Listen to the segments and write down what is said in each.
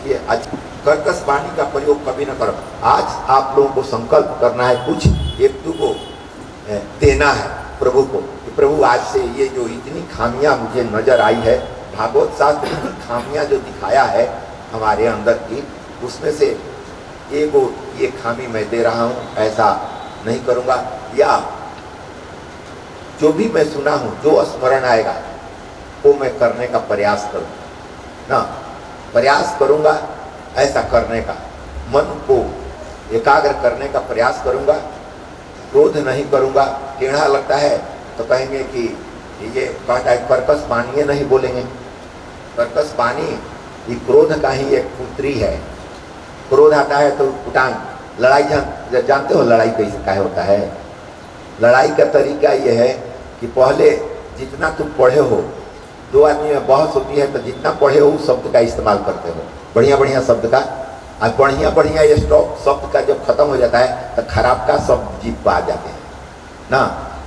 ये कर्कश वाणी का प्रयोग कभी न करो। आज आप लोगों को संकल्प करना है, कुछ एक दो को देना है प्रभु को कि प्रभु आज से ये जो इतनी खामियां मुझे नजर आई है, भागवत शास्त्र की खामियां जो दिखाया है हमारे अंदर की, उसमें से ये खामी मैं दे रहा हूँ, ऐसा नहीं करूँगा। या जो भी मैं सुना हूँ, जो स्मरण आएगा वो मैं करने का प्रयास करूँ ना, प्रयास करूँगा ऐसा करने का, मन को एकाग्र करने का प्रयास करूँगा, क्रोध नहीं करूँगा। टेढ़ा लगता है तो कहेंगे कि ये कहता है कर्कश वाणी नहीं बोलेंगे। कर्कश वाणी ये क्रोध का ही एक पुत्री है। क्रोध आता है तो उठान, लड़ाई जानते हो लड़ाई कैसे का होता है? लड़ाई का तरीका ये है कि पहले जितना तुम पढ़े हो, दो आदमी में बहस होती है तो जितना पढ़े हो उस शब्द का इस्तेमाल करते हो, बढ़िया बढ़िया शब्द का। और बढ़िया बढ़िया ये स्टॉक शब्द का जब खत्म हो जाता है तो खराब का शब्द जीत पा जाते हैं ना।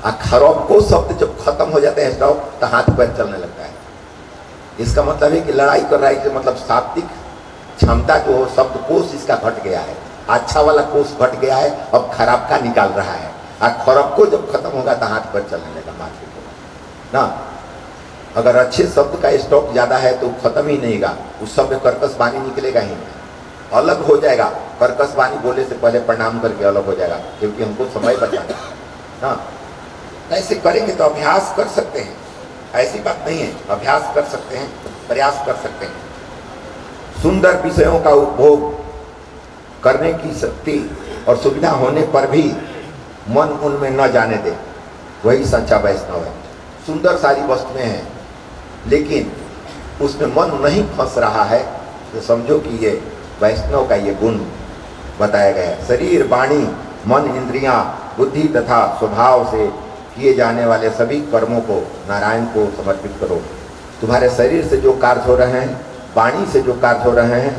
और खराब को शब्द जब खत्म हो जाते हैं स्टॉक तो हाथ पैर चलने लगता है। इसका मतलब है कि लड़ाई कर रहा है कि मतलब शाब्दिक क्षमता जो हो, शब्द कोश इसका घट गया है, अच्छा वाला कोश घट गया है, अब खराब का निकाल रहा है। और खराब को जब खत्म होगा तो हाथ पैर चलने लगा मार्केट को ना। अगर अच्छे शब्द का स्टॉक ज़्यादा है तो खत्म ही नहीं होगा, उस शब्द कर्कश वाणी निकलेगा ही नहीं, अलग हो जाएगा। कर्कश वाणी बोले से पहले प्रणाम करके अलग हो जाएगा, क्योंकि हमको समय बचाना है ना। ऐसे करेंगे तो अभ्यास कर सकते हैं, ऐसी बात नहीं है, अभ्यास कर सकते हैं, प्रयास कर सकते हैं। सुंदर विषयों का उपभोग करने की शक्ति और सुविधा होने पर भी मन उनमें न जाने दे, वही सच्चा वैष्णव है। सुंदर सारी वस्तुएं हैं लेकिन उसमें मन नहीं फंस रहा है तो समझो कि ये वैष्णव का ये गुण बताया गया है। शरीर, वाणी, मन, इंद्रियां, बुद्धि तथा स्वभाव से किए जाने वाले सभी कर्मों को नारायण को समर्पित करो। तुम्हारे शरीर से जो कार्य हो रहे हैं, वाणी से जो कार्य हो रहे हैं,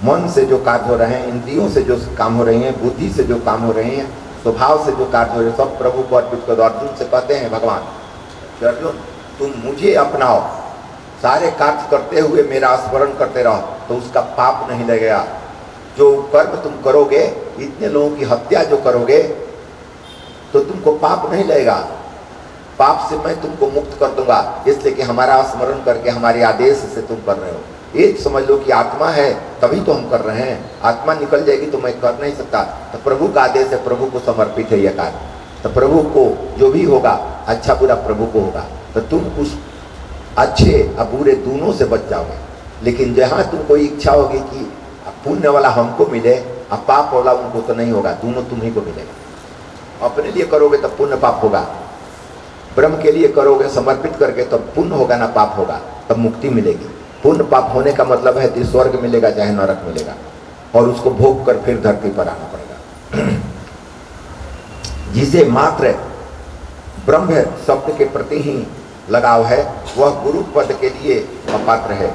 मन से जो कार्य हो रहे हैं, इंद्रियों से जो काम हो रही हैं, बुद्धि से जो काम हो रही हैं, स्वभाव से जो कार्य हो रहे हैं, सब प्रभु को अर्पित करो। अर्जुन से कहते हैं भगवान कि अर्जुन तुम मुझे अपनाओ, सारे कार्य करते हुए मेरा स्मरण करते रहो तो उसका पाप नहीं लगेगा। जो कर्म तुम करोगे, इतने लोगों की हत्या जो करोगे तो तुमको पाप नहीं लगेगा, पाप से मैं तुमको मुक्त कर दूंगा, इसलिए कि हमारा स्मरण करके हमारे आदेश से तुम कर रहे हो। एक समझ लो कि आत्मा है तभी तो हम कर रहे हैं, आत्मा निकल जाएगी तो मैं कर नहीं सकता। तो प्रभु का आदेश है, प्रभु को समर्पित है यह कार्य, तो प्रभु को जो भी होगा अच्छा बुरा प्रभु को होगा, तो तुम उस अच्छे और बुरे दोनों से बच जाओगे। लेकिन जहाँ तुमको इच्छा होगी कि पुण्य वाला हमको मिले और पाप वाला उनको तो नहीं होगा, दोनों तुम्ही को मिलेगा। अपने लिए करोगे तो पुण्य पाप होगा, ब्रह्म के लिए करोगे समर्पित करके तो पुण्य होगा ना पाप होगा, तब मुक्ति मिलेगी। पुण्य पाप होने का मतलब है कि स्वर्ग मिलेगा चाहे नरक मिलेगा, और उसको भोग कर फिर धरती पर आना पड़ेगा। जिसे मात्र ब्रह्म शब्द के प्रति ही लगाव है वह गुरु पद के लिए अपात्र है।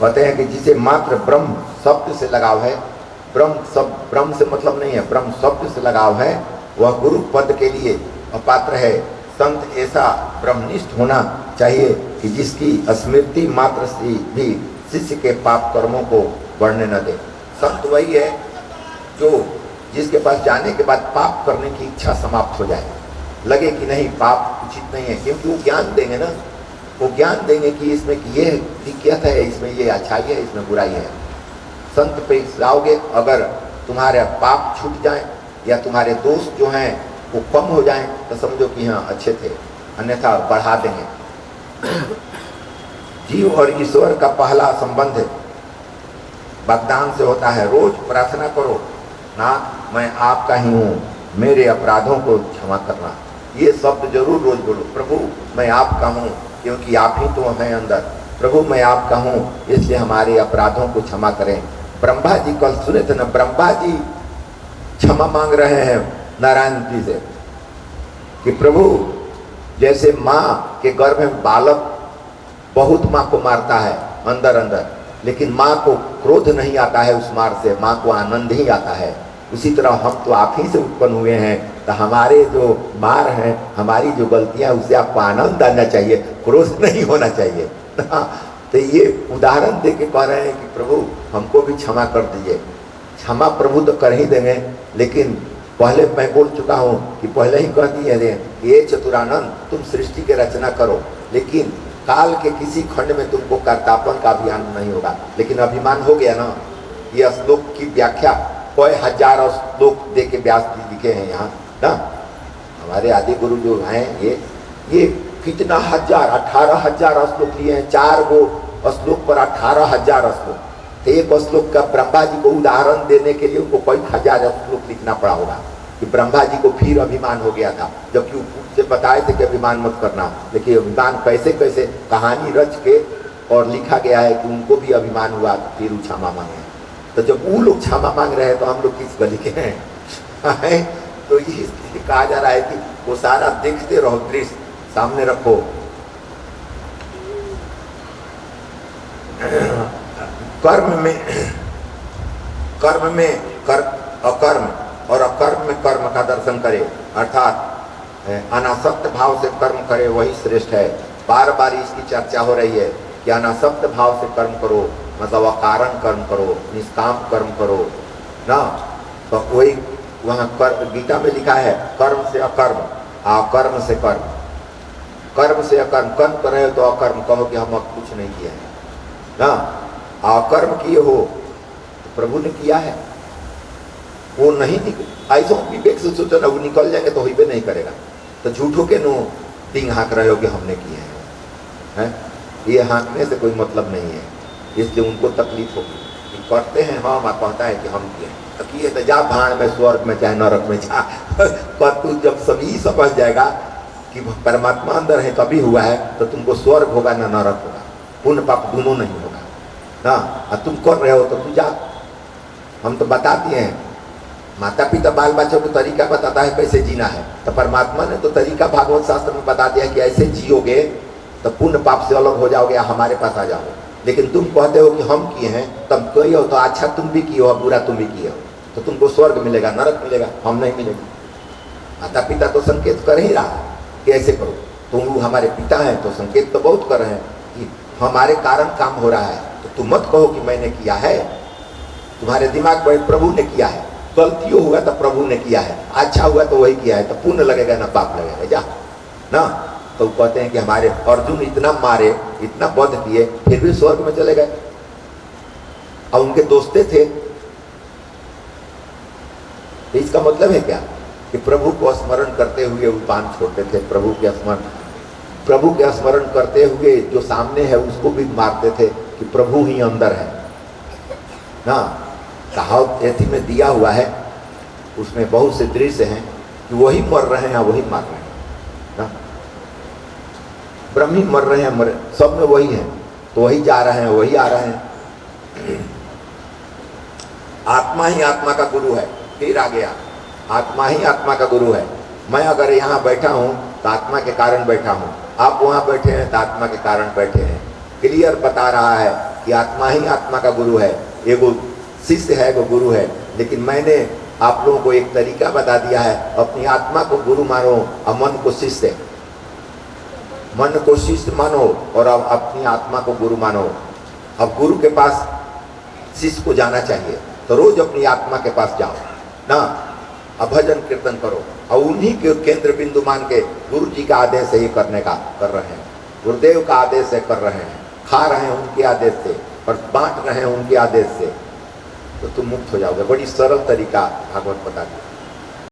कहते हैं कि जिसे मात्र ब्रह्म शब्द से लगाव है, ब्रह्म से मतलब नहीं है, ब्रह्म शब्द से लगाव है, वह गुरु पद के लिए अपात्र है। संत ऐसा ब्रह्मनिष्ठ होना चाहिए कि जिसकी स्मृति मात्र से भी शिष्य के पाप कर्मों को बढ़ने न दे। संत वही है जो जिसके पास जाने के बाद पाप करने की इच्छा समाप्त हो जाए, लगे कि नहीं पाप उचित नहीं है, क्योंकि वो ज्ञान देंगे ना, वो ज्ञान देंगे कि इसमें कि ये दिक्कत है, इसमें ये अच्छाई है, इसमें बुराई है। संत पे जाओगे, अगर तुम्हारे पाप छूट जाए या तुम्हारे दोष जो हैं वो कम हो जाएं तो समझो कि हाँ अच्छे थे, अन्यथा बढ़ा देंगे। जीव और ईश्वर का पहला संबंध वाग्दान से होता है। रोज प्रार्थना करो ना, मैं आपका ही हूँ, मेरे अपराधों को क्षमा करना। ये शब्द जरूर रोज बोलो, प्रभु मैं आपका हूँ, क्योंकि आप ही तो हैं अंदर। प्रभु मैं आपका हूँ, इसलिए हमारे अपराधों को क्षमा करें। ब्रह्मा जी कल सुने थे ना, ब्रह्मा जी क्षमा मांग रहे हैं नारायण जी से कि प्रभु जैसे माँ के गर्भ में बालक बहुत माँ को मारता है अंदर अंदर, लेकिन माँ को क्रोध नहीं आता है, उस मार से माँ को आनंद ही आता है। उसी तरह हम तो आप ही से उत्पन्न हुए हैं, तो हमारे जो मार हैं, हमारी जो गलतियां, उससे आपको आनंद आना चाहिए, क्रोध नहीं होना चाहिए। तो ये उदाहरण दे के कह रहे हैं कि प्रभु हमको को भी क्षमा कर दीजिए। क्षमा प्रभु तो कर ही देंगे, लेकिन पहले मैं बोल चुका हूँ कि पहले ही कह दिए थे कि ये चतुरानंद तुम सृष्टि की रचना करो, लेकिन काल के किसी खंड में तुमको कर्तापन का अभिमान नहीं होगा। लेकिन अभिमान हो गया ना। ये श्लोक की व्याख्या कोई हजारों श्लोक दे के व्यास जी लिखे हैं यहाँ ना। हमारे आदि गुरु जो हैं ये कितना 18,000 श्लोक लिए हैं। 4 गो श्लोक पर 18,000 श्लोक। तो एक श्लोक का ब्रह्मा जी को उदाहरण देने के लिए उनको कई हजार श्लोक लिखना पड़ा होगा कि ब्रह्मा जी को फिर अभिमान हो गया था, जबकि ऊपर से बताए थे कि अभिमान मत करना। लेकिन अभिमान कैसे कैसे कहानी रच के और लिखा गया है कि उनको भी अभिमान हुआ तो फिर क्षमा मांगे। तो जब वो लोग क्षमा मांग रहे हैं तो हम लोग किस गली के हैं? तो ये कहा जा रहा है कि वो सारा देखते रहो, दृश्य सामने रखो। कर्म में अकर्म और अकर्म में कर्म का दर्शन करे, अर्थात अनासक्त भाव से कर्म करे, वही श्रेष्ठ है। बार बार इसकी चर्चा हो रही है कि अनासक्त भाव से कर्म करो, मतलब अकारण कर्म करो, निष्काम कर्म करो ना। तो वही वहाँ गीता में लिखा है कर्म से अकर्म, अकर्म से कर्म, कर्म से अकर्म। कर्म कर रहे हो तो अकर्म कहो कि हम कुछ नहीं किया है ना। अकर्म किए हो तो प्रभु ने किया है, वो नहीं ऐसा विवेक से सोचो ना, वो निकल जाएंगे तो ही भी नहीं करेगा। तो झूठों के नो टिंग हाँक रहे हो कि हमने किए हैं। ये हाँकने से कोई मतलब नहीं है, इसलिए उनको तकलीफ होगी। करते हैं हम, कहता है कि हम किए तो किए तो जा भाड़ में, स्वर्ग में चाहे नरक में जा। पर तू जब सभी समझ जाएगा कि परमात्मा अंदर है तभी हुआ है, तो तुमको स्वर्ग होगा ना नरक होगा, पुण्य पाप दोनों नहीं होगा ना। और तुम कर रहे हो तो तू जा। हम तो बता दिए हैं, माता पिता बाल बच्चों को तरीका बताता है कैसे जीना है, तो परमात्मा ने तो तरीका भागवत शास्त्र में बता दिया कि ऐसे जियोगे तो पुण्य पाप से अलग हो जाओगे या हमारे पास आ जाओगे। लेकिन तुम कहते हो कि हम किए हैं, तब कही हो तो अच्छा तुम भी किए हो, बुरा तुम भी किए हो, तो तुमको स्वर्ग मिलेगा नरक मिलेगा, हम नहीं मिलेगा। माता पिता तो संकेत कर ही रहा है कि ऐसे करो। तुम हमारे पिता हैं तो संकेत तो बहुत कर रहे हैं कि हमारे कारण काम हो रहा है, तो तुम मत कहो कि मैंने किया है। तुम्हारे दिमाग में प्रभु ने किया है, गलतियों हुआ तो प्रभु ने किया है, अच्छा हुआ तो वही किया है, तो पुण्य लगेगा ना पाप लगेगा, जा ना। तो कहते हैं कि हमारे अर्जुन इतना मारे, इतना वध किए, फिर भी स्वर्ग में चले गए और उनके दोस्ते थे। तो इसका मतलब है क्या कि प्रभु को स्मरण करते हुए वो पान छोड़ते थे। प्रभु के स्मरण करते हुए जो सामने है उसको भी मारते थे कि प्रभु ही अंदर है ना। कहावत ऐसी में दिया हुआ है, उसमें बहुत से दृश्य हैं कि वही मर रहे हैं वही मार रहे हैं ना। ब्रह्म ही मर रहे हैं, सब में वही है, तो वही जा रहे हैं वही आ रहे हैं। आत्मा ही आत्मा का गुरु है। फिर आ गया, आत्मा ही आत्मा का गुरु है। मैं अगर यहाँ बैठा हूँ तो आत्मा के कारण बैठा हूँ, आप वहाँ बैठे हैं तो आत्मा के कारण बैठे हैं। क्लियर बता रहा है कि आत्मा ही आत्मा का गुरु है। एगो शिष्य है, एगो गुरु है। लेकिन मैंने आप लोगों को एक तरीका बता दिया है, अपनी आत्मा को गुरु मानो और मन को शिष्य, मन को शिष्य मानो और अब अपनी आत्मा को गुरु मानो। अब गुरु के पास शिष्य को जाना चाहिए, तो रोज अपनी आत्मा के पास जाओ ना, अब भजन कीर्तन करो और उन्हीं के केंद्र बिंदु मान के गुरु जी का आदेश से ही करने का कर रहे हैं, गुरुदेव का आदेश से कर रहे हैं, खा रहे हैं उनके आदेश से और बांट रहे हैं उनके आदेश से, तो तुम मुक्त हो जाओगे। बड़ी सरल तरीका भागवत बता दी।